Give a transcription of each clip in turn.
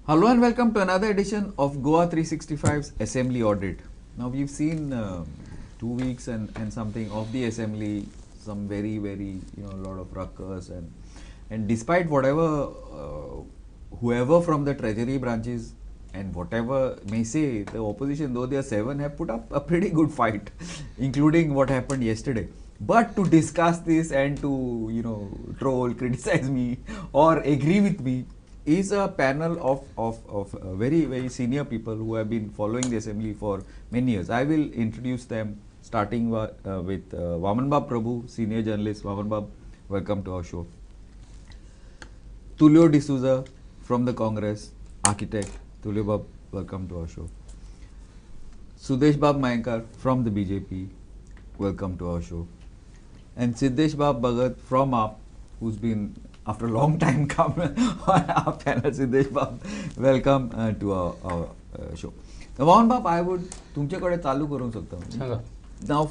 Hello and welcome to another edition of Goa 365's Assembly Audit. Now we've seen 2 weeks and something of the Assembly, some very lot of ruckus and despite whatever whoever from the Treasury branches and whatever may say, the opposition, though they are 7, have put up a pretty good fight, including what happened yesterday. But to discuss this and to troll, criticize me or agree with me is a panel of very senior people who have been following the assembly for many years. I will introduce them, starting with Vamanbab Prabhu, senior journalist. Vamanbab, welcome to our show. Tulio D'Souza from the Congress, architect. Tulio Bab, welcome to our show. Sudesh Bab Mayankar from the BJP, welcome to our show. And Siddesh Bab Bhagat from AAP, who's been after a long time come on our panel. Siddesh Bab, welcome to our show. Vaman Bab, I would तुमच्याकडे चालू करून शकता. Now,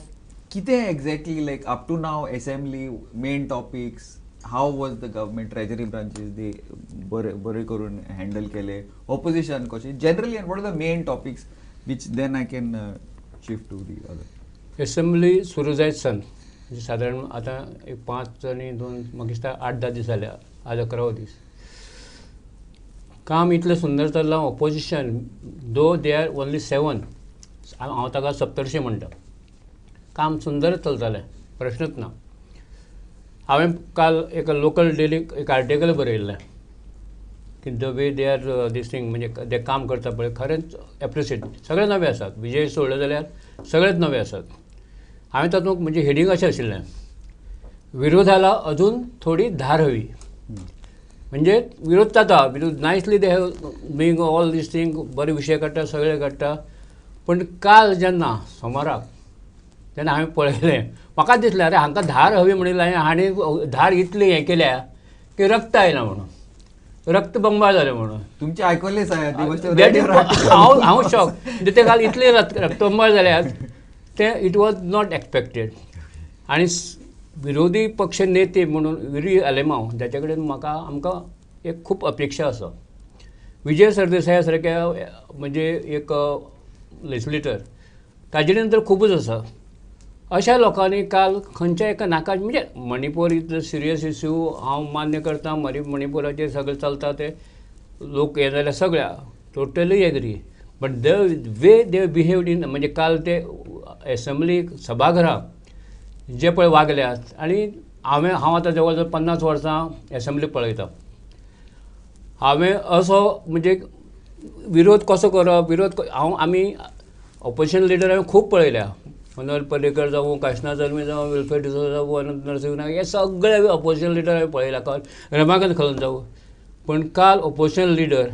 किती exactly, like up to now, assembly main topics, how was the government, treasury branches, they बरे करून handle केले, opposition कशी generally, and what are the main topics which then I can shift to the other. Assembly सुरू जायत साधारण आता 5 आणि 2 म्हाका दिसता 8-10 दीस जाल्या, आज 11वो दीस. काम इतलें सुंदर चल्लां. Opposition though they are only 7, हांव ताका 1700 म्हणटा. काम सुंदर चलतालें, प्रश्नच ना. हांवें काल एक लोकल डेली एक आर्टिकल बरयल्लें की the way they are these thing, म्हणजे ते काम करता पळय खरेंच एप्रिशिएट. सगळे नवे आसात, विजय सोडले जाल्यार सगळेच नवे आसात. हांवें तातूंत म्हणजे हेडींग अशें आशिल्लें, विरोधाला अजून थोडी धार हवी. म्हणजे विरोध जाता, विरोध nicely they have doing all this thing, बरे विशय काडटा, सगळे काडटा. पण काल जेन्ना सोमाराक तेन्ना हांवें पळयलें, म्हाका दिसलें अरे हांकां धार हवी म्हणिल्लें, हांणी धार इतली हें केल्या की रक्त आयना म्हणून, रक्त बंबाळ जालें म्हणून. तुमचे आयकल्ले हांव शॉक. म्हणजे ते काल इतले रक्त बंबाळ जाल्यात ते इट वॉज नॉट एक्सपेक्टेड. आणि विरोधी पक्ष नेते म्हणून विरी आलेमांव, त्याच्या कडेन आमकां एक खूप अपेक्षा आसा. विजय सरदेसाया सारक्या म्हणजे एक लेजिस्लेटर, ताजे नंतर खूबच आसा. अशा लोकांनी काल खंयच्या एका नाका, म्हणजे मणिपूर इतलो सिरियस इश्यू हांव मान्य करता, मणिपुराचेर सगळें चलता ते लोक हे जाल्यार सगळ्या totally agree. But the way they behaved in, म्हणजे काल ते एसेंब्ली सभागृहात जे पळय वागल्यात. आणि हांव आतां जवळ जवळ 50 वर्सां एसेंब्ली पळयता. हांवें असो म्हणजे विरोध कसो करप, आमी ऑपोजिशन लिडर हांवें खूब पळयल्या. मनोहर पर्रीकर जावं, काशना जल्मी जावं, वेलफेअर डिसोजा जावं, अनंत नरसिंह नायक, हे सगळे ऑपोजिशन लिडर हांवें पळयल्या, रमाकांत खलून जावं. पण काल ऑपोजिशन लिडर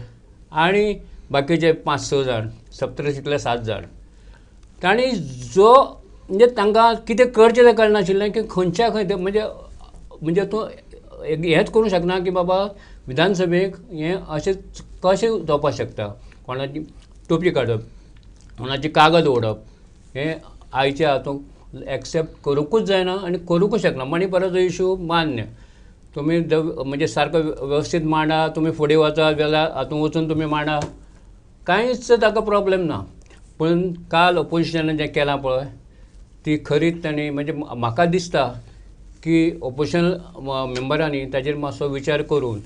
आणि बाकीचे 5-6 जाण, 17शींतले 7 जाण, तांणी जो म्हणजे तांकां कितें करचें तें कळनाशिल्लें की खंयच्या खंय ते म्हणजे तूं हेंच करूं शकना की बाबा विधानसभेक हें अशें कशें जावपाक शकता. कोणाची टोपी काडप, कोणाची कागद ओडप, हें आयच्या हातूंत एक्सेप्ट करूंकूच जायना आणि करूंकूच शकना. मणिपुराचो इश्यू मान्य, तुमी म्हणजे सारको वेवस्थीत मांडा, तुमी फुडें वचात जाल्यार हातूंत वचून तुमी मांडा, कांयच ताका प्रॉब्लेम ना. पण काल ऑपोजिशनान जें केलां पळय ती खरीच तांणी, म्हणजे म्हाका दिसता की ऑपोजिशन मेंबरांनी ताजेर मातसो विचार करून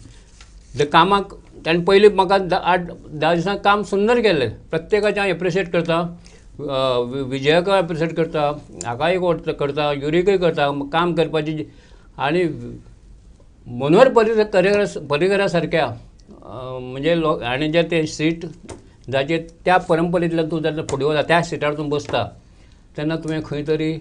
जे कामाक तांणी पयलीं म्हाका 8-10 दिसांक काम सुंदर केल्लें. प्रत्येकाचें हांव एप्रिशिएट करता, विजयाक एप्रिशिएट करता, हाकाय करता, युरीकय करता काम करपाची. आणि मनोहर पर्रीकरा सारक्या म्हणजे आनी जे ते सीट जाचेर त्या परंपरेंतल्यान तूं जेन्ना फुडें वता, त्या सिटार तूं बसता तेन्ना तुवें खंय तरी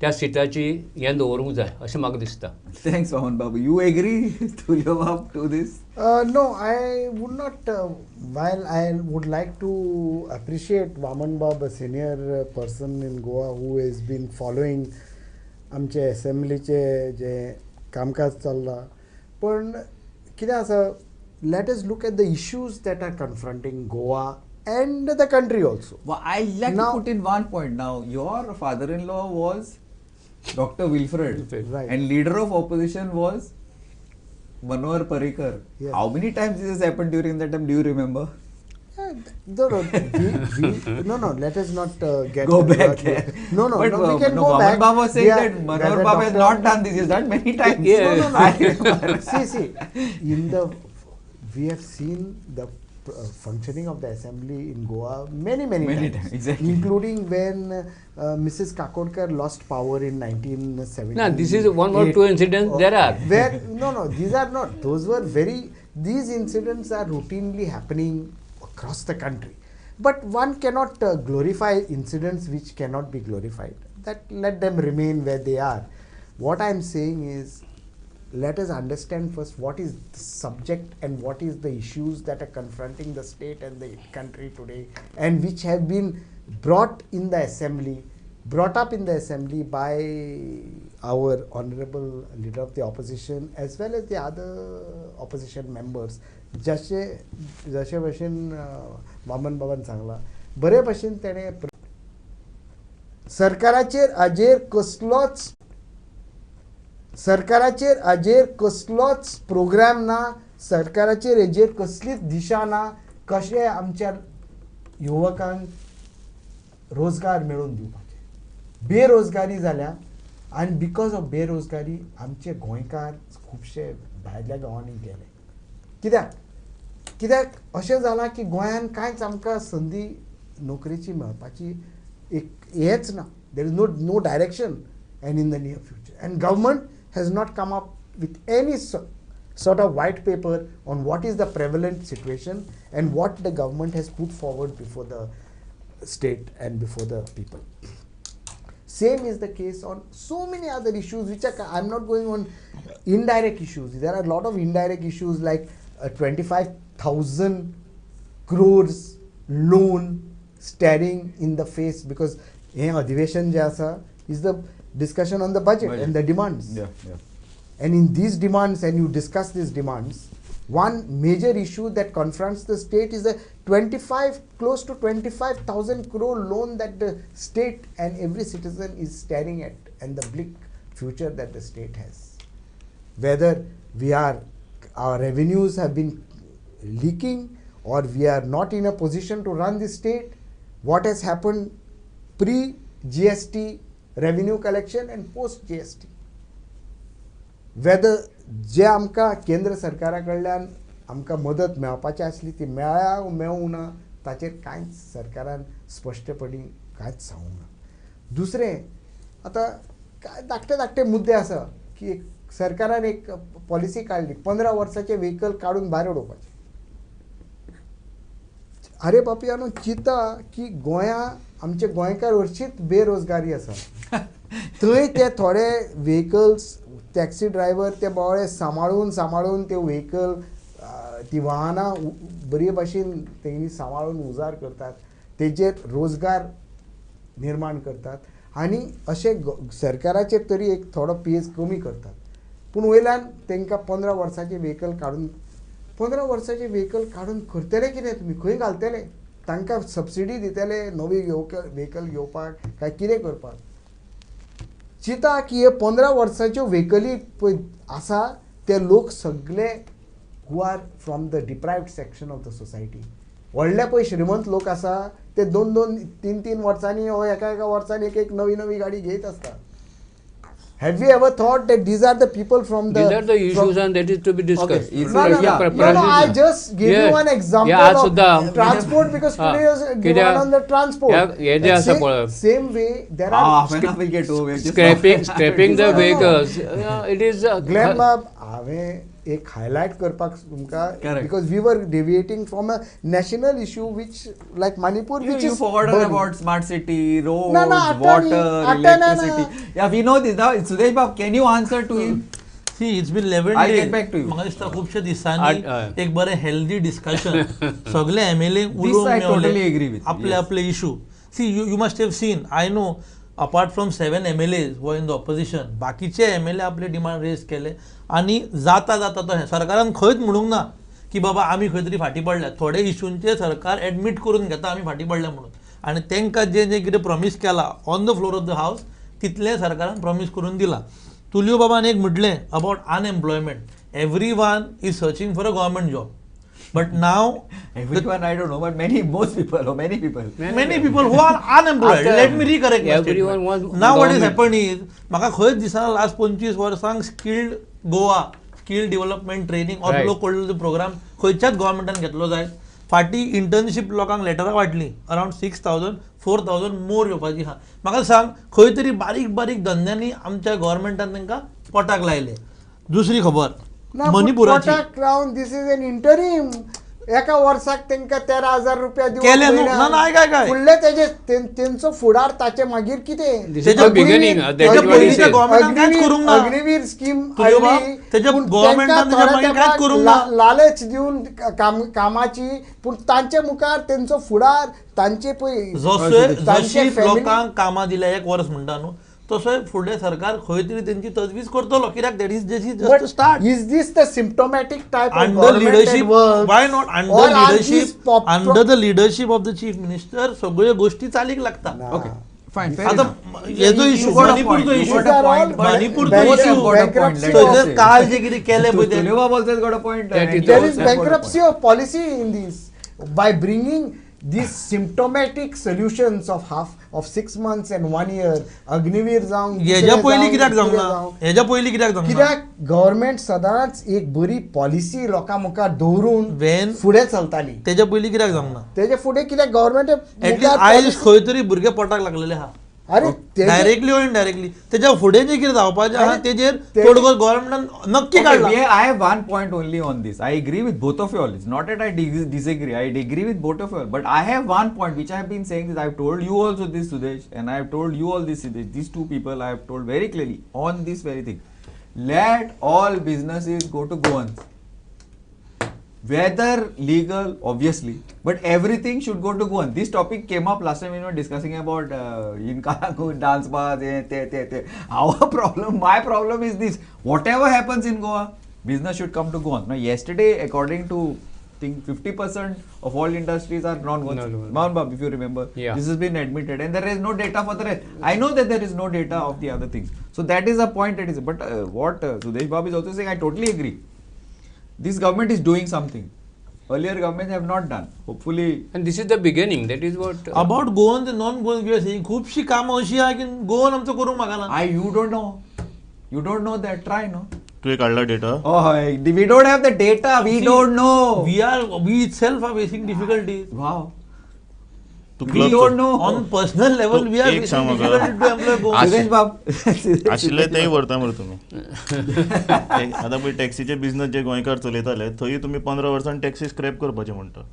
त्या सिटाची हें दवरूंक जाय अशें म्हाका दिसता. Thanks, Vaman Babu. You agree, Tulio Bab, to this? No, I would not. While I would like to appreciate Vaman Bab, a senior person in Goa who has been following आमचे असेंब्लीचे जे कामकाज चल्लां, पण कितें आसा, let us look at the issues that are confronting Goa and the country also. Well, I'd like to put in one point. Now, your father-in-law was Dr. Wilfred, right, and leader of opposition was Manohar Parrikar. Yes. How many times this has happened during that time? Do you remember? No, let us not get Go back there. No, But we can no, go Vaman back. Baba was saying We are- that Manohar the Baba has doctor- not done this. He has done many times. Yeah. No. I remember. See, we have seen the functioning of the assembly in Goa many Many times, times, exactly. including when Mrs. Kakodkar lost power in 1970. No, this is one or two incidents there are. Where no, these are not. Those were these incidents are routinely happening across the country. But one cannot glorify incidents which cannot be glorified. Let them remain where they are. What I am saying is, let us understand first what is the subject and what is the issues that are confronting the state and the country today, and which have been brought up in the assembly by our honorable leader of the opposition as well as the other opposition members. जशे भशेन वामन बाबान सांगला बरे भशेन तेणे सरकाराचेर हाजेर कसलोच प्रोग्राम ना, सरकाराचेर हेजेर कसलीच दिशा ना कशें आमच्या युवकांक रोजगार मेळोवन दिवपाचे. बेरोजगारी जाल्या आनी बिकॉज ऑफ बेरोजगारी आमचे गोंयकार खुबशे भायल्या गांवांनी गेले. कित्याक अशें जालां की गोंयान कांयच आमकां संदी नोकरेची मेळपाची एक हेच ना. There is no direction and in the near future and government has not come up with any sort of white paper on what is the prevalent situation and what the government has put forward before the state and before the people. Same is the case on so many other issues which are, I'm not going on indirect issues. There are a lot of indirect issues like 25,000 crores loan staring in the face, because हे अधिवेशन जे आसा is the discussion on the budget and the demands. Yeah. And in these demands, and you discuss these demands, one major issue that confronts the state is the close to 25,000 crore loan that the state and every citizen is staring at, and the bleak future that the state has. Whether our revenues have been leaking, or we are not in a position to run the state, what has happened pre-GST revenue collection and post GST, whether जे आमकां केंद्र सरकारा कडल्यान आमकां मदत मेळपाची आसली ती मेळूं ना ताचेर कांयच सरकारान स्पश्टपणी कांयच सांगूंक ना. दुसरें, आतां काय धाकटे मुद्दे आसा की सरकारान एक पॉलिसी काडली 15 वर्साचे व्हेकल काडून भायर उडोवपाचे. अरे बापयानो, चिंता की गोंया आमचे गोंयकार हरशींच बेरोजगारी आसा. थंय ते थोडे व्हेकल्स टॅक्सी ड्रायव्हर ते बोळे सांबाळून ते व्हेकल ती वाहनां बरे भाशेन तेंनी सांबाळून उजार करतात, तेजेर रोजगार निर्माण करतात आनी अशे सरकाराचेर तरी एक थोडो पेज कमी करतात. पूण वयल्यान तांकां 15 वर्साचे व्हेकल काडून करतले कितें तुमी? खंय घालतले? तांकां सबसिडी दितले नवी व्हेकल घेवपाक काय कितें करपाक? चिंता की हे 15 वर्साच्यो व्हेकली पळय आसा ते लोक सगळे who are from the deprived section of the society. व्हडले पळय श्रीमंत लोक आसा ते 2-3 वर्सांनी वा एका वर्सांनी एक नवी गाडी घेत आसता. Have you ever thought that these are the people from the... These are the issues and that is to be discussed. Okay. No, I just gave you one example of transport because today is given on the transport. Same way, there are... will get over. Scraping the vehicles. It is... Glenn Bob, हांवें एक highlight करपाक तुमकां, because we were deviating from a national issue which like Manipur, which you is forgot burning. about smart city, roads, No, water, electricity. no. Yeah, we know this. Now, Sudesh Bab, can you answer to him? See, it's been 11 I'll days. get back to you. म्हाका दिसता खुबशे दिसांनी एक बरें healthy discussion सगळे MLA उलोवंक I totally agree with. आपले issue. See, you must have seen, I know, apart from 7 MLAs who are in the opposition, बाकीचे एमएलए आपले डिमांड रेज केले आनी जाता तो सरकारान खंयच म्हणूंक ना की बाबा आमी खंय तरी फाटीं पडल्या. थोडे इशूंचे सरकार एडमीट करून घेता आमी फाटीं पडल्या म्हणून, आनी तांकां जे कितें प्रॉमीस केला on the floor of the हावस तितलें सरकारान प्रॉमीस करून दिला. तुलियो बाबान एक म्हटलें about unemployment. everyone is searching for a government job. But now, Everyone, I don't know, but most people, or many people. many people who are unemployed, After let me recorrect my everyone statement. was Now what is government. happening is, म्हाका खंयच दिसना last 25 वर्सांक skilled Goa, skill development training of Right. लोक called program खंयच्याच गोव्हर्मेंटान घेतलो जायत. फाटी इंटर्नशीप लोकांक लेटरां वाटली अराउंड 6,000 4,000 मोर येवपाची आहा. म्हाका सांग खंय तरी बारीक बारीक धंद्यांनी आमच्या गोव्हर्मेंटान तांकां पोटाक लायले. दुसरी खबर मणिपुराची दिस इज एन इंटरिम. एका वर्साक तांकां 13,000 रुपया केले न्हू. ना, ना, काय. फुडले तेंचो फुडार ताचे मागीर कितें This is the beginning. That's what he पयलींच्या said. गोव्हर्मेंटान कांयच करूंक ना. अग्निवीर स्कीम तुझ्या बाप, तेच्या गोव्हर्मेंटान तेच्या मागीर कांयच करूंक ना. लालच दिवन कामाची पूण तांचे मुखार तेंचो फुडार तांचे पळय जशी लोकांक कामां दिल्या 1 वर्स म्हणटा न्हू तसोय फुडले सरकार खंय तरी तेंची तजवीज करतलो. कित्याक that is just start. Is this the symptomatic type of Under government leadership, that works? why not Or are these under the leadership of the chief minister सगळ्यो गोष्टी चालीक लागता. Okay, fine, fair आता enough. हेजो issue You got a मणिपूरचो point, you issue got a point, but मणिपूरचो both issue. have got a point, bankruptcy let us थंयसर say. काल जे कितें केलें पळय तें Tulewab also has got a point. That and is There Joseph is has got a bankruptcy point. of policy in this. By bringing these symptomatic solutions of 6 months and 1 year, Agniveer जावं हेज्या पयलीं कित्याक जमना. हेज्या पयलीं कित्याक जमना. कित्याक गव्हर्नमेंट सदांच एक बरी पॉलिसी लोकां मुखार दवरून When- फुडें चलताली. तेज्या पयलीं कित्याक जमना. तेजे फुडें कित्याक गव्हर्नमेंट एटलीस्ट आयज खंय तरी भुरगे पोटाक लागलेले आहा. अरे डायरेक्टली ओ इनडायरेक्टली तेच्या फुडें जे कितें जावपाचें आहा अरे, तेजेर ते- तोडगो गव्हर्नमेंटान नक्की Okay, काडला. I have one point only on this. I agree with both of you all. It's not that I disagree. I agree with both of you all. But I have one point which I have been saying this. I have told you also this, Sudesh, and I have told you all this, Sudesh. These two people I have told very clearly on this very thing. Let all businesses go to Goans. Whether legal, obviously, but everything should go to Goan. This topic came up last time when we were discussing about in Karaku, dance bars, Our problem, my problem is this. Whatever happens in Goa, business should come to Goan. Now, yesterday, according to I think 50% of all industries are non-Goan. Non-Goan. Mohan, if you remember, Yeah. this has been admitted, and there is no data for the rest. I know that there is no data of the other things. So that is a point. That is, but what Sudesh Babu is also saying, I totally agree. This government is doing something. Earlier governments have not done. Hopefully, And this is the beginning. That is what. About Goan ते non Goan किंवा saying खुबशीं कामां अशीं आहा की Goan आमचो करूंक मागना. you don't know. You don't know that. Try, no? तुवें काडला data. Oh, we don't have the data. We don't know. We itself are facing difficulties. Wow. तू We don't know. On personal level, we are एक facing सांग म्हाका. difficulty to employ goons. Sudesh Babu. आशिल्ले तेय व्हरता मरे तुमी. आतां पळय टॅक्सीचे बिझनस जे गोंयकार चलयताले थंय तुमी 15 वर्सांनी टॅक्सी स्क्रॅप करपाचे म्हणटा.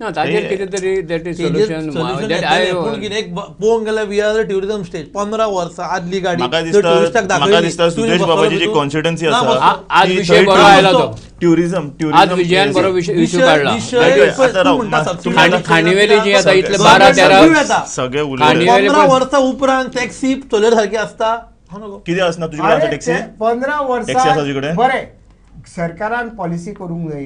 No, ताजेर कितें तरी that is तेजेर solution. solution That येतलें, I. पूण कितें एक पळोवंक गेल्यार वी आर ट्युरिझम स्टेट 15 वर्सां आदली गाडी म्हाका जर tourist दिसता क दाखयली, म्हाका दिसता तुम्ही सुदेश बसलो बाबाची जी तितून- कॉन्स्टिट्युएन्सी ना, आसा बसलो. आज ती विषय थंय बरो आयला तो. ट्युरिझम आज विजयान बरो विषय काढला. आता राव, तुम्ही खाणीवेली जी आता इतले सगळे- 12-13 सगळे खाणी- उलयले. 15 वर्सां उपरांत टॅक्सी चलय सारखी आसता. हां नको. कितें आसना तुजे कडेन आसा टॅक्सी? 15 टॅक्सी आसा तुजे वर्सां कडेन? बरें सरकारान पॉलिसी करूंक जाय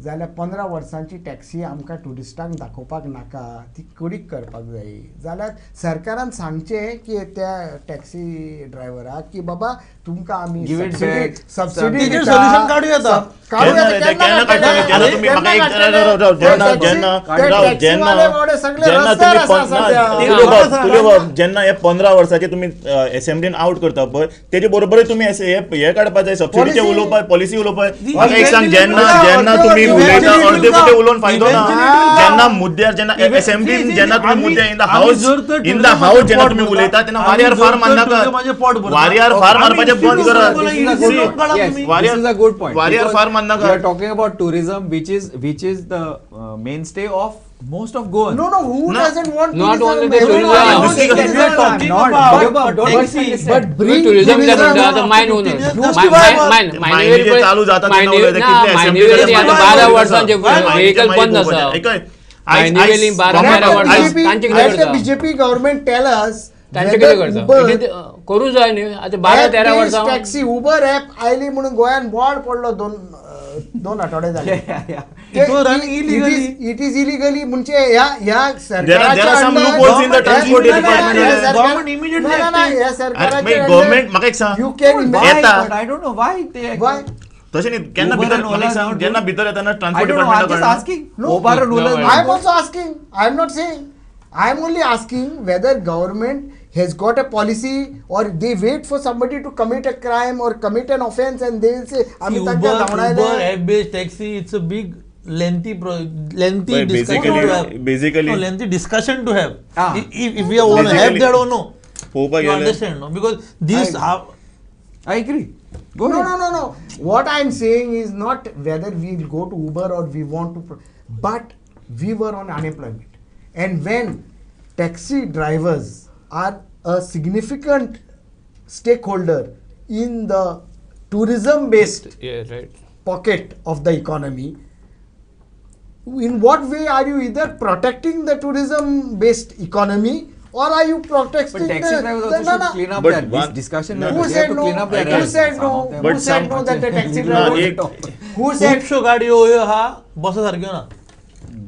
जाल्यार 15 वर्सांची टॅक्सी आमकां ट्युरिस्टांक दाखोवपाक नाका ती कडीक करपाक जाय जाल्यार सरकारान सांगचें की त्या टॅक्सी ड्रायव्हराक की बाबा तुमकां आमी Give it subsidy back. Subsidy तेजेर दिता. solution काडूं येता. काडूं केन्ना येता, येता, केन्ना काडटले? जेन्ना तुम्ही म्हाका एक जेन्ना हे 15 वर्साचे तुम्ही असेंब्लीन आउट करता पळय तेजे बरोबर तुम्ही हे काडपाक जाय सबसिडीचे Policy. उलोवपाक पॉलिसी उलोवपाक. ती म्हाका एक सांग जेन्ना eventually जेन्ना तुम्ही eventually उलयता अर्दे तुमकां- कुटे उलोवन फायदो ना. eventually जेन्ना मुद्द्यार जेन्ना असेंब्लीन जेन्ना तुम्ही मुद्दे इन द हाऊस जेन्ना तुम्ही उलयता तेन्ना वाऱ्यार फार मारनाका. वाऱ्यार फार मारपाचे बंद करा. This is a good point. वाऱ्यार Because फार मारनाका. we are talking about tourism, which is the mainstay of most of Goa. No, who No. doesn't want Not tourism? only the Everyone tourism. wants We are tourism. talking Not- about- but- but but- taxi. but bring tourism is tourism. the mine owner. Mayani जे चालू जाता तेन्ना उलयता कितले मायनिवेली आता 12 वर्सांचे मायनीचे vehicle मागीर बंद पळोवपाचें. आसा. एकय, मायनिवेली 12-13 Let वर्सां the तांचे BJP कितें let the करता? BJP government tell us तांचे whether कितें Uber करता? कितें करूं जाय न्ही आता 12-13 app-based वर्सां. टॅक्सी उबर ऍप आयली म्हणून गोंयान बोर्ड पडलो दोन आठवडे झाले It was run illegally. It is illegally म्हणजे ह्या There are some loopholes in the transport department. Government immediately या सरकाराच्या गव्हर्नमेंट म्हाका एक सांग यू कॅन Why? येता. But I don't know why they. Why? तशें न्ही केन्ना Uber भितर and Ola म्हाका is सांग, not जेन्ना good. भितर येताना I transport don't know, I'm just डिपार्टमेंटाक asking. No. Uber and Ola No, is I not am good. also asking. I am not saying. I am only asking whether government has got a policy or they wait for somebody to commit a crime or commit an offense and they will say, "Ami tanka Uber, धावणायले." app-based taxi, it's a big, lengthy But discussion to have. basically No, lengthy discussion to have. Ah. If we want to have Basically- that or no, पळोवपाक you गेले understand, no? Because these I agree. Go No, ahead. no. What I am saying is not whether we will go to Uber or we want to, but we were on unemployment. And when taxi drivers are a significant stakeholder in the tourism based Yeah, right. pocket of the economy, in what way are you either protecting the tourism based economy or are you protecting But taxi drivers also no, should no. clean up But their one- discussion. no. They Who have said to no? clean up their Who ranks. said Some no? of them Who But said some- no that the taxi No, driver? एक- Who said खुबश्यो गाडयो ह्यो हा बसा सारक्यो ना.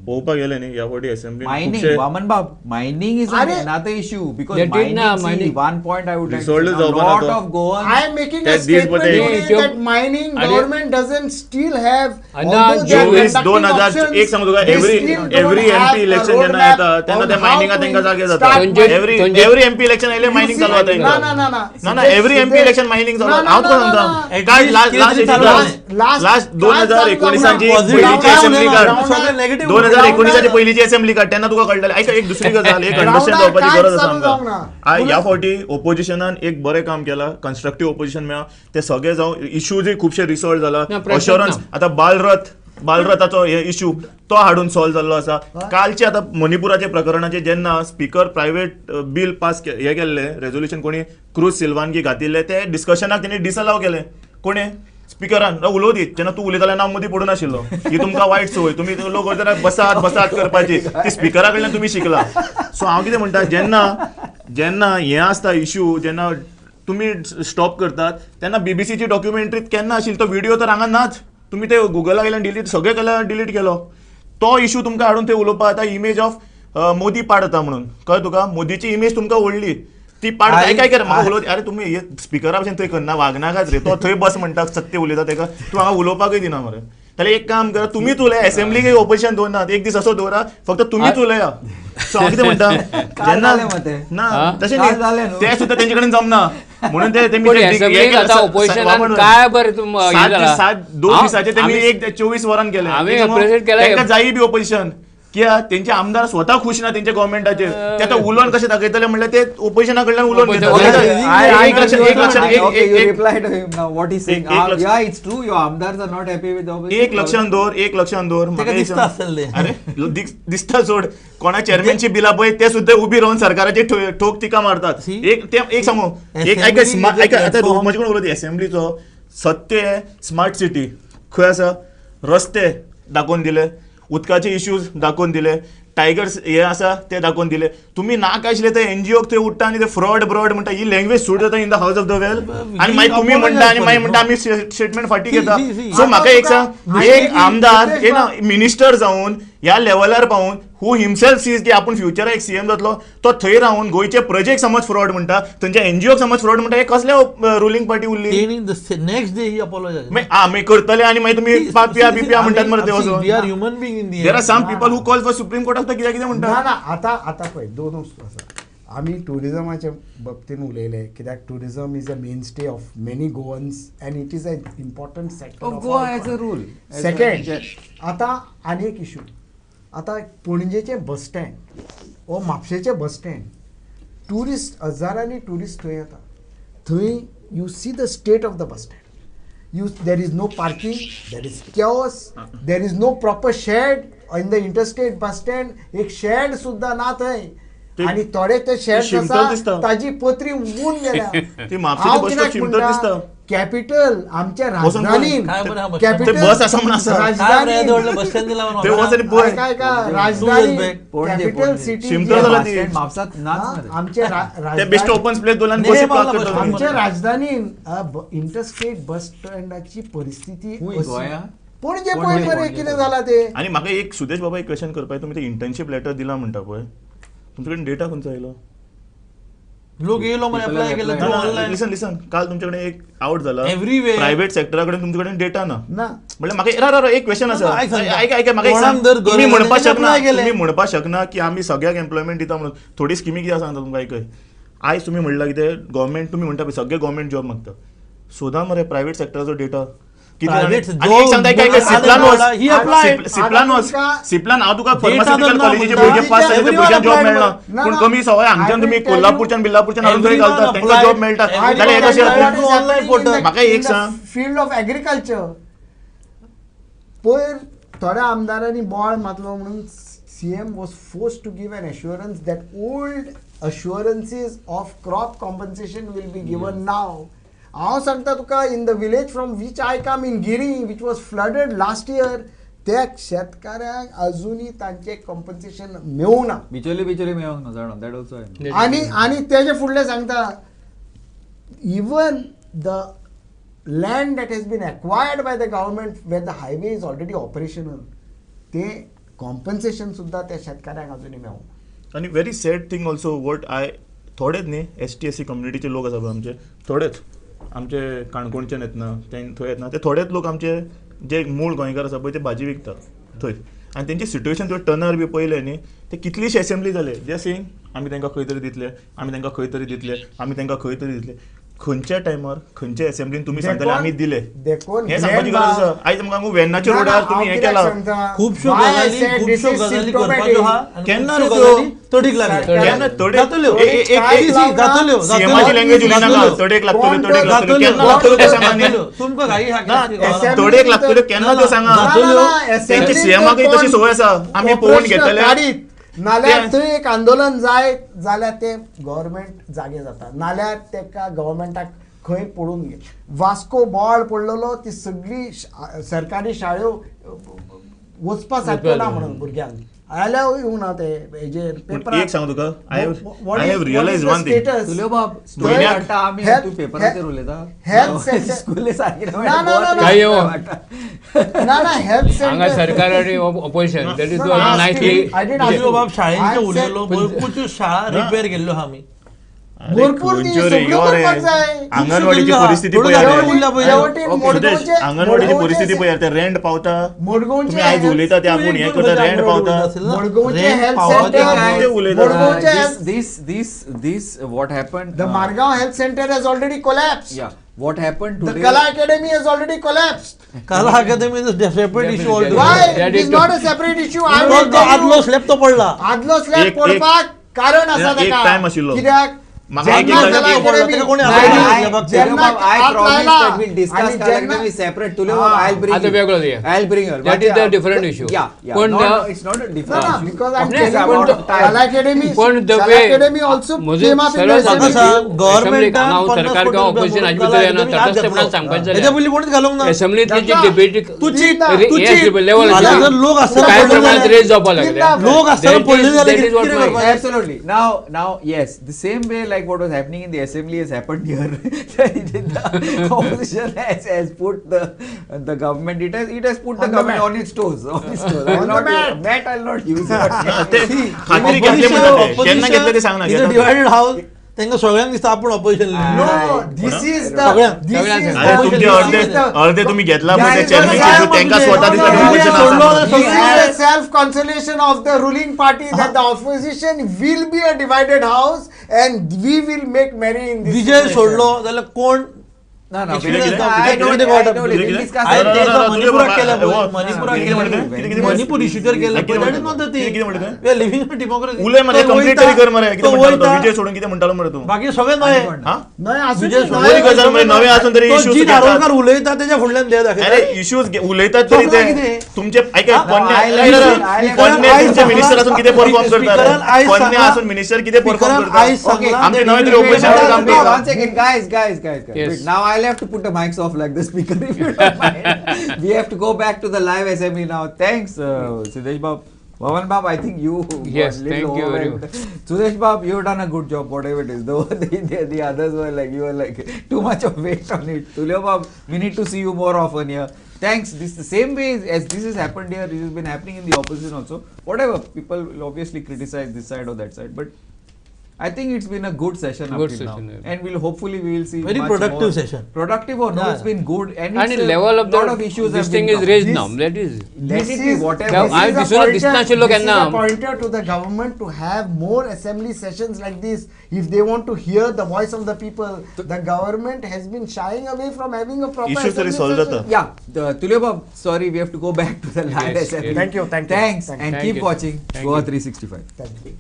पळोवपाक गेले न्ही ह्या फावटी assembly Mining, Vaman Bab, mining is Are- another issue because They did mining, na, see, mining. one point I would like to Resolved say, is a over lot now. of Goans. I am making a That these statement but today they- that mining Are they- government doesn't still have Anna, although they are चोवीस conducting 2000 auctions, एक सांगू तुका they every still don't every have MP a election जेन्ना roadmap येता तेन्ना on त्या how मायनिंगा to तेंका जागे start जाता Sanjay- every Sanjay- every MP election येयले You मायनिंग see, चालू जाता no, no, no, no. ना एव्हरी एमपी इलेक्शन मायनिंग चालू जाता हांव तुका सांगता At काढ least लास्ट कितें तरी चालू last- लास्ट काय चालू 2019ची जाऊ ना? पहिलीची असेंब्ली काढ सगळं negative 2019ची पहिलीची असेंब्ली काढ तेन्ना तुका कळटलें ऐका एक दुसरी गजाल एक Ground अंडरस्टँड वर जावपाची काय गरज आसा चालू जावंक ना? आमकां ह्या फावटी ओपोजिशनान एक बरें काम केलां कन्स्ट्रक्टिव्ह ओपोजिशन मेळ्ळा ते सगळे जावन इश्यूजय खुबशे रिसॉल्व जाला ना, प्रश्नच अश्योरन्स ना. आतां बालरथाचो हे इश्यू तो हाडून सॉल्व जाल्लो आसा कालचे आतां मणिपुराचे प्रकरणाचे जेन्ना स्पीकर प्रायवेट बील पास हे केल्ले रेझोल्युशन कोणी क्रूज सिल्वानगी घातिल्ले ते डिस्कशनाक तेणी डिसअलाव केले कोणी स्पिकरान उलोव दी जेन्ना तूं उलयताले हांव मदीं पडूं नाशिल्लो ही तुमकां वायट संवय तुमी लोक वयतना बसात करपाची ती स्पिकरा कडल्यान तुमी शिकला सो हांव कितें म्हणटा जेन्ना हें आसता इश्यू जेन्ना तुमी स्टॉप करतात तेन्ना बीबीसीची डॉक्युमेंटरीत केन्ना आशिल्ली तो व्हिडिओ तर हांगा नाच तुमी ते गुगला गेल्यान सगळे केल्यार डिलीट केलो तो इश्यू तुमकां हाडून ते उलोवपाक आतां इमेज ऑफ मोदी पाडता म्हणून कळ्ळें तुका मोदीची इमेज तुमकां व्हडली ती पाडता काय कर म्हाका उलोवं अरे तुमी हे स्पिकरा भशेन थंय करना वागनाकात रे तो थंय बस म्हणटा सत्य उलयता तेका तूं हांगा उलोवपाकूय दिना मरे जाल्यार एक काम करा तुमीच उलया असेंब्लीक ओपोजिशन दवरनात एक दीस असो दवरा फक्त तुमीच उलया सो हांव कितें म्हणटा जेन्ना जालें मग ते? ना तशें काल जालें न्ही न्हू? ते सुद्दां तेंचे कडेन जमना म्हणून ते पण assemblyक आतां oppositionan काय बरें हे जाला? 2 दिसाचे त्यांनी आम्ही- एक 24 वरान केले आम्ही appreciate केलं. त्यांना जाई बी ओपोजिशन कित्याक तेंचे आमदार स्वता खुश ना तेंच्या गव्हर्मेंटाचेर ते आतां उलोवन कशें दाखयतले म्हणल्यार ते ओपोजिशना कडल्यान उलोवन घेतात एक लक्षात Okay, you एक reply to him now. What he's saying? एक लक्ष- Yeah, it's true. Your Amdars are not happy with the opposition. एक लक्षात दवर म्हाका एक दिसता सांग. आसतले. अरे दिसता सोड कोणा चेअरमॅनची बिला पळय ते सुद्धा उभी राहून सरकाराचे ठोक तिका मारतात See? एक सांगू एक Assembly ऐका आता platform. म्हजे कोण उलयता असेंब्लीचो सत्य स्मार्ट सिटी खंय आसा रस्ते दाखोवन दिले उदकाचे इश्यूज दाखोवन दिले टायगर्स हे आसा ते दाखोवन दिले तुम्ही नाका आशिल्ले ते एनजीओक थंय उठता आनी ते फ्रॉड म्हणटा ही लँग्वेज सूट जाता in the house of the well आणि मागीर तुम्ही म्हणटा आणि मागीर म्हणटा आमी स्टेटमेंट फाटी घेता see. सो म्हाका एक सांग एक आमदार कितें ना मिनिस्टर जावन ह्या लेवलार पावून हू हिमसेल्फ सीज की आपूण फ्युचराक एक सीएम जातलो तो थंय रावन गोंयचे प्रजेक समज फ्रॉड म्हणटा थंयच्या एनजीओक समज फ्रॉड म्हणटा हे कसल्या रुलींग पार्टी उरली तेणी नेक्स्ट डे ही अपॉलोजाइज. मागीर करतले आणि मागीर तुम्ही पापिया बिपिया म्हणटात मरे ते वचून we are human being in the there are some people who call for supreme कोर्टाक कित्याक कितें ना म्हणटा ना आता पळय दोन वस्तू आसा आमी टुरिजमाच्या बाबतीन उलयले कित्याक tourism is a main stay of many Goans and it is a important sector Oh, Goa has a rule. As second a- आता आनी एक इशू आता पणजेचे बस स्टँड वो म्हापशेचे बस स्टँड टुरिस्ट हजारांनी टुरिस्ट थंय येता थंय you see the state of the bus stand there is no parking there is chaos there is no proper shed in the interstate bus stand एक shed सुद्धा ना थंय आणि थोडे ते शेड शिमतल आसा दिसता. ताजी पत्री उगून गेल्या ती म्हापशेची बस स्टॉप शिमतल दिसता. कॅपिटल आमच्या वचून पळय. राजधानीन काय बरं हा बस कॅपिटल ते बस आसा म्हूण आसा. राजधानी बस स्टँड दिला ते वच आनी पळय. काय का years राजधानी back. कॅपिटल सिटी शिमतल जाला ती. म्हापसात नाच ना रे. आमच्या ते बेस्ट ओपन प्लेस दोन नाही, मला बस स्टॉप. आमच्या राजधानीन इंटरस्टेट बस स्टँडाची परिस्थिती हुंय अशी. गोंया? पणजे पणजे, पळय मरे पणजे. कितें जाला ते आणि म्हाका एक सुदेश बाबा एक क्वेश्चन करपाक तुम्ही ते इंटर्नशिप लेटर दिला म्हणटा पळय तुमचे कडेन डेटा खंयचो आयलो लोक येयलो मग People अप्लाय have केलं applied. Through online. लिसन काल तुमच्याकडे एक आउट झाला Everywhere. प्रायव्हेट सेक्टराकडे तुमच्याकडे डेटा ना ना म्हणजे म्हाका एक क्वेश्चन आसा आयक सांगता. ऐका म्हाका एक कोणाक सांग. जर तुम्ही गरज म्हणपाक आसा शकना apply केलें. तुम्ही म्हणपाक शकना की आम्ही सगळ्याक एम्प्लॉयमेंट दिता म्हणून थोडी स्किमी कितें सांगता तुमकां ऐकय आयज तुम्ही म्हणला कितें गव्हर्मेंट तुम्ही म्हणटा पळय सगळे गव्हर्मेंट जॉब मागता सोदा मरे प्रायव्हेट सेक्टराचो डेटा Private आणि एक सांगता job, ऐका सिप्लान he applied. सिप्लान हांव तुका Data फार्मास्युटिकल जर कॉलेजीचे ना भुरगे म्हणटा, पास जाले everyone भुरग्यांक जॉब applied मेळना ना, पूण ना. कमी सवय I हांगच्यान will तुम्ही tell you- कोल्हापूरच्यान बिल्लापूरच्यान हाडून थंय Everyone घालता तांकां applied. जॉब मेळटा Everyone जाल्यार हे कशें applied. जाता? online portal. म्हाका एक सांग. फील्ड ऑफ एग्रीकल्चर पयर थोड्या आमदारांनी बोळ मातलो म्हणून CM was forced to give an assurance that old assurances of crop compensation will be given now. हांव सांगता तुका in the village from which I come in Giri which was flooded last year त्या शेतकाऱ्यांक अजूनही तांचे कॉम्पन्सेशन मेळूना बिचोले मेळोंक ना जाणा दॅट ऑल्सो आणि तेजे फुडले सांगता even the land that has been acquired by the government where the highway is already operational ते compensation सुद्धा त्या शेतकऱ्यांक अजूनही मेळूना आणि very sad thing also what I थोडेच न्ही ST कम्युनिटीचे लोक आसा पळय आमचे थोडेच आमचे काणकोणच्यान येतना ते थंय येतना ते थोडेच लोक आमचे जे मूळ गोंयकार आसा पळय ते भाजी विकता थंय आनी तेंची सिट्युएशन तुवें टर्नर बी पळयलें न्ही ते कितलीशी असेंब्ली जाले जे सिंग आमी तांकां खंय तरी दितले आमी तांकां खंय तरी दितले आमी तांकां खंय तरी दितले खंयच्या टायमार खंयच्या असेंब्लीन तुम्ही सांगताले आमी दिले हे सांगपाची गरज आसा आयज आमकां वेन्नाच्या रोडार तुम्ही हे केला खुबश्यो गजाली करपाच्यो आहा आनी केन्ना खुबश्यो रे त्यो? गजाली तडीक लागल्या केन्ना तडे जातल्यो. जातल्यो. सीएमाची लँग्वेज उलयनाका जातल्यो. तडेक लागतल्यो तडेक लागतल्यो जातल्यो. केन्ना लागतल्यो ते सांगा न्ही जातल्यो. तुमकां घाई हा ना कित्याक? तडेक लागतल्यो केन्ना त्यो सांगा तेंची सीएमाकय तशी संवय आसा आमी पळोवन घेतले नाल्यार थंय एक आंदोलन जाय जाल्यार ते गव्हर्मेंट जागे जाता नाल्यार तेका गव्हर्मेंटाक खंय पडून घे वास्को बोवाळ पडलेलो ती सगळी सरकारी शाळो वचपा सारक्यो ना म्हणून भुरग्यांक आयल्यार येवना ते हेजेर पूण एक सांगू तुका I have realise one thing तुल्यो बाब स्टोरी म्हयन्याक- काडटा आमी हेल्थ- तूं पेपराचेर उलयता हेल्थ सेंटर- स्कूले सारकी ना, ना, ना, ना. काय येवो? ना हेल्थ हांगा सेंटर सरकार आणि opposition that is No, no, नायसली I didn't ask तुज्यो बाब शाळेंचे I उलयलो said- भरपूरच्यो शाळा रिपेर केल्ल्यो आहा आमी भरपूर ती सगळ्यो करपाक जाय. अंगणवाडीची खुबश्यो परिस्थिती थोड्यो पळय जाग्यार रे. उरल्या पळय. शेवटीन Okay. मोडगोंवचे- अंगणवाडीची मोडगोंवचे परिस्थिती पळय ते रेंट पावता मोडगोंवचे तुम्ही आयज उलयता ते आपूण हे करता रेंट पावता मोडगोंवचे Rent हेल्थ पावता ते सेंटर ते उलयता. मोडगोंवचे health- this what happened The Margaon Health Center has already collapsed. yeah what happened The today Kala Academy has already collapsed. Kala Academy is a separate issue all Why? That It is is not a separate issue. I तो will tell आदलो you. Slab तो पडला आदलो slab एक- पडपाक कारण आसा एक तेका. time आशिल्लो. कित्याक म्हाका एक- जेन्ना एक- Kala एक- Academy- तेका कोणी नाही, आपल्या नाही, स्लॅबाक जेन्ना I हात promised लायला that we'll discuss आणि Kala जेन्ना- Academy separate. Tulio, Ah. I'll bring आता you. वेगळं ते. I'll bring her. That But, is the different issue. Yeah. पण No, त्या- it's not a No, different no, issue. because I'm Yes, telling about you, time. Kala Academy, पण the Kala way- Academy also म्हणजे came up in सरळ the सांगता assembly. सांग, government हांव पन्नास सरकार कोटी किंवा रुपया ऑपोजिशन म्हणून हाजे Kala भितर Academy येना आज तटस्थपणान घेतलो. सांगपाचें त्याच्या जाल्यार पयलीं कोणीच घालूंक ना असेंब्लीतली जी जाता. डिबेट तू चीत ना, तू चीत. लेवल फाल्यां जर लोक आसतना काय पडले प्रमाणात जाल्यार- रेज जावपाक लागल्या लोक आसतना पडले जाल्यार that is what कितें my- करपाचें? Absolutely. Now, yes, the same way like what was happening in the assembly has happened here. The opposition has put the government. It has put the On the government mat. on its toes. On its toes. I'll On the not mat. mat. I'll not use it. ते खात्री घेतले म्हणटा ते. केन्ना घेतले ते सांग ना घेता. डिवायडेड हाऊस त्यांना सगळ्यांक दिसता आपण opposition No, this is the सगळ्यांक. this is सगळ्यांक. अरे तुमचे अर्धे तुम्ही घेतला पण ते चेअरमॅनचे जो त्यांका स्वतः दिसता ते opposition आसा. This is a self-consolation of the ruling party that the opposition will be a divided house and we will make merry in this Vijay situation. सोडलो जाल्यार कोण No. Experience I of- know किती it. I वाटप? know it. We'll discuss आयज it. ते जो मणिपुराक केलें पळय, हो. मणिपुराक कितें केलें म्हणटा? पळय, कितें मणिपूर इश्यूचेर केलें पळय, that is not the thing. कितें म्हणटा ते? We are living in a democracy. उलय मरे तो कंप्लीट वयता, तरी कर मरे कितें तो म्हणटालो तो? वयता, विजय सोडून कितें म्हणटालो मरे तू बाकी सगळे नवे हा नाही असू विजय दे, सोडलो. नाही. बरी गजाल म्हणजे नवे असून तरी तो issues जी घेतात. नारोलकर उलयता त्याच्या फुडल्यान देव दाखयता. अरे इश्यूज उलयतात तरी समजा ते कितें? तुमचे ऐका I'll पन्ने listen. पन्ने आयज तुमचे मिनिस्टर असून कितें परफॉर्म स्पीकरान करतात आयज पन्ने सांगला- असून मिनिस्टर कितें परफॉर्म स्पीकरान आयज करतात सांगला आमचे ते नवे तरी रिव्यू opposition केला. काम करतात. One second, guys. Yes. Wait, now I'll have to put the mics off like the speaker if you don't mind. We have to go back to the live assembly now. Thanks, Sudesh Bab. Vaman Bab, I think you Yes, got little thank you very overwhelmed. Sudesh Bab, you've done a good job, whatever it is. Though the others were like, you were like too much of weight on it. Tulio Bab, we need to see you more often here. Thanks. This the same way as this has happened here. This has been happening in the opposition also. Whatever, people will obviously criticize this side or that side, but I think it's been a good session up Good till now, session, yeah. and hopefully we will see Very much productive more. session. Productive or no, Yeah. it's been good, and आणि it's level of lot of issues this have thing been is covered. raised This- now. That is. Immediately, whatever. Now, I- This is दिसून a दिसनाशिल्लो pointer- this is केन्ना. a pointer to the government to have more assembly sessions like this. If they want to hear the voice of the people, the government has been shying away from having a proper Issues तरी assembly solve session. जाता. Yeah, Tulyabab, sorry, we have to go back to the land Yes, assembly. yes. Thank you, thank you. Thanks, Thank and you. keep Thank you. watching Thank Goa you. 365. Thank you.